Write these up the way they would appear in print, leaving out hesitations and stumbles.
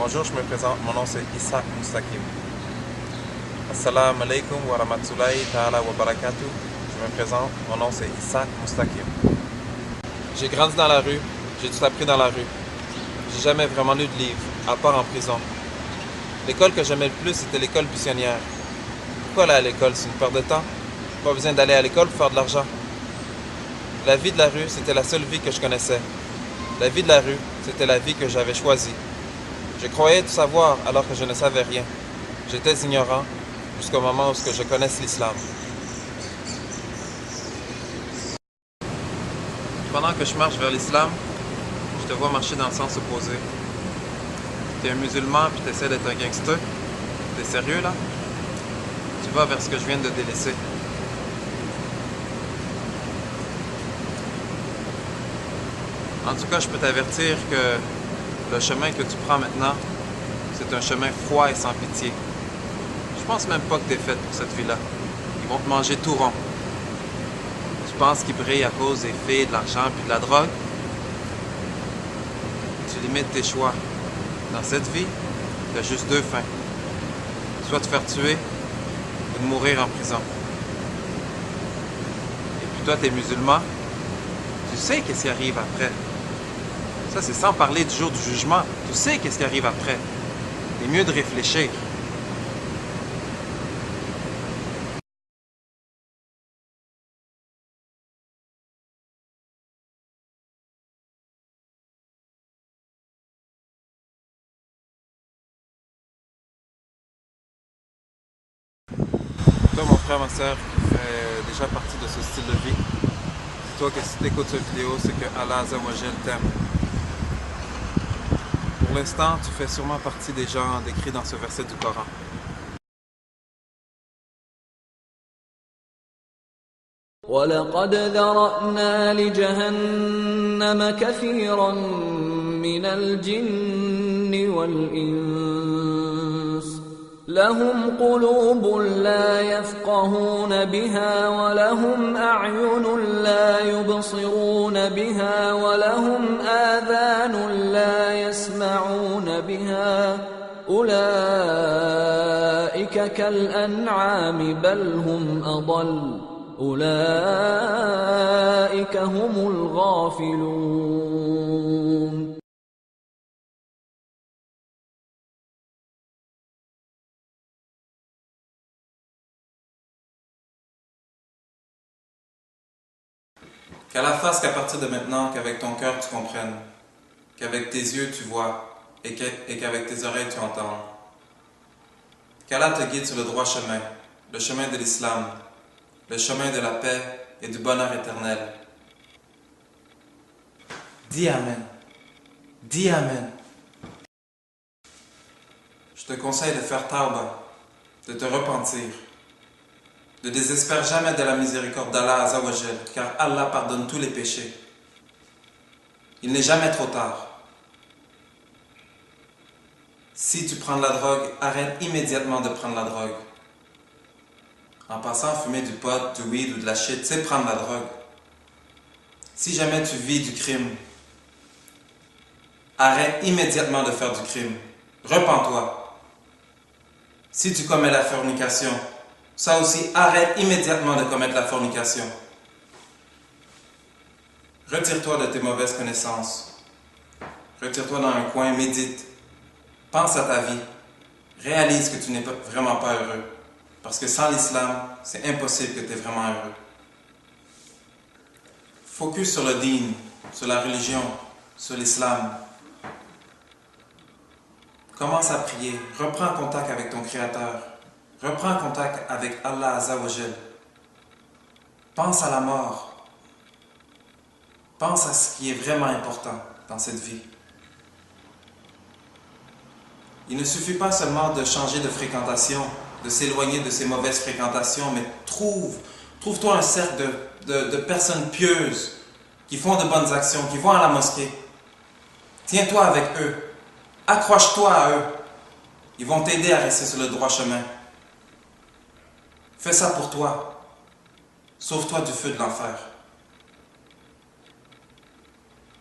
Bonjour, je me présente. Mon nom c'est Issa Mustakim. Assalamu alaikum wa rahmatullahi ta'ala wa barakatuh. Je me présente. Mon nom c'est Issa Mustakim. J'ai grandi dans la rue. J'ai tout appris dans la rue. J'ai jamais vraiment lu de livre, à part en prison. L'école que j'aimais le plus, c'était l'école buissonnière. Pourquoi aller à l'école? C'est une perte de temps. Pas besoin d'aller à l'école pour faire de l'argent. La vie de la rue, c'était la seule vie que je connaissais. La vie de la rue, c'était la vie que j'avais choisie. Je croyais tout savoir alors que je ne savais rien. J'étais ignorant jusqu'au moment où je connaisse l'islam. Pendant que je marche vers l'islam, je te vois marcher dans le sens opposé. Tu es un musulman puis tu essaies d'être un gangster. T'es sérieux là? Tu vas vers ce que je viens de délaisser. En tout cas, je peux t'avertir que le chemin que tu prends maintenant, c'est un chemin froid et sans pitié. Je pense même pas que t'es faite pour cette vie-là. Ils vont te manger tout rond. Tu penses qu'ils brillent à cause des filles, de l'argent puis de la drogue? Tu limites tes choix. Dans cette vie, il y a juste deux fins. Soit te faire tuer ou de mourir en prison. Et puis toi, t'es musulman. Tu sais qu'est-ce qui arrive après. Ça, c'est sans parler du jour du jugement. Tu sais qu'est-ce qui arrive après. C'est mieux de réfléchir. Toi, mon frère, ma soeur, qui fait déjà partie de ce style de vie, dis-toi que si tu écoutes cette vidéo, c'est que Allah Azza wa Jal t'aime. Pour l'instant, tu fais sûrement partie des gens décrits dans ce verset du Coran. وَلَقَدْ ذَرَأْنَا لِجَهَنَّمَ كَثِيرًا مِنَ الْجِنِّ وَالْإِنسِ لَهُمْ قُلُوبٌ لَا يَفْقَهُونَ بِهَا وَلَهُمْ أَعْيُنٌ لَا يُبْصِرُونَ بِهَا وَلَهُمْ آذَانٌ لَا يَسْمَعُونَ بِهَا أُولَئِكَ كَالْأَنْعَامِ بَلْ هُمْ أَضَلُّ أولئك هم الغافلون. Qu'Allah fasse qu'à partir de maintenant, qu'avec ton cœur tu comprennes, qu'avec tes yeux tu vois et qu'avec tes oreilles tu entends. Qu'Allah te guide sur le droit chemin, le chemin de l'islam, le chemin de la paix et du bonheur éternel. Dis Amen. Dis Amen. Je te conseille de faire tawbah, de te repentir. Ne désespère jamais de la miséricorde d'Allah Azza wa Jal, car Allah pardonne tous les péchés. Il n'est jamais trop tard. Si tu prends de la drogue, arrête immédiatement de prendre la drogue. En passant à fumer du pot, du weed ou de la shit, c'est prendre la drogue. Si jamais tu vis du crime, arrête immédiatement de faire du crime. Repens-toi. Si tu commets la fornication, ça aussi, arrête immédiatement de commettre la fornication. Retire-toi de tes mauvaises connaissances. Retire-toi dans un coin, médite. Pense à ta vie. Réalise que tu n'es vraiment pas heureux. Parce que sans l'islam, c'est impossible que tu es vraiment heureux. Focus sur le dîn, sur la religion, sur l'islam. Commence à prier. Reprends contact avec ton Créateur. Reprends contact avec Allah Azza wa Jal. Pense à la mort. Pense à ce qui est vraiment important dans cette vie. Il ne suffit pas seulement de changer de fréquentation, de s'éloigner de ces mauvaises fréquentations, mais trouve-toi un cercle de personnes pieuses qui font de bonnes actions, qui vont à la mosquée. Tiens-toi avec eux. Accroche-toi à eux. Ils vont t'aider à rester sur le droit chemin. Fais ça pour toi. Sauve-toi du feu de l'enfer.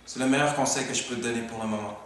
C'est le meilleur conseil que je peux te donner pour le moment.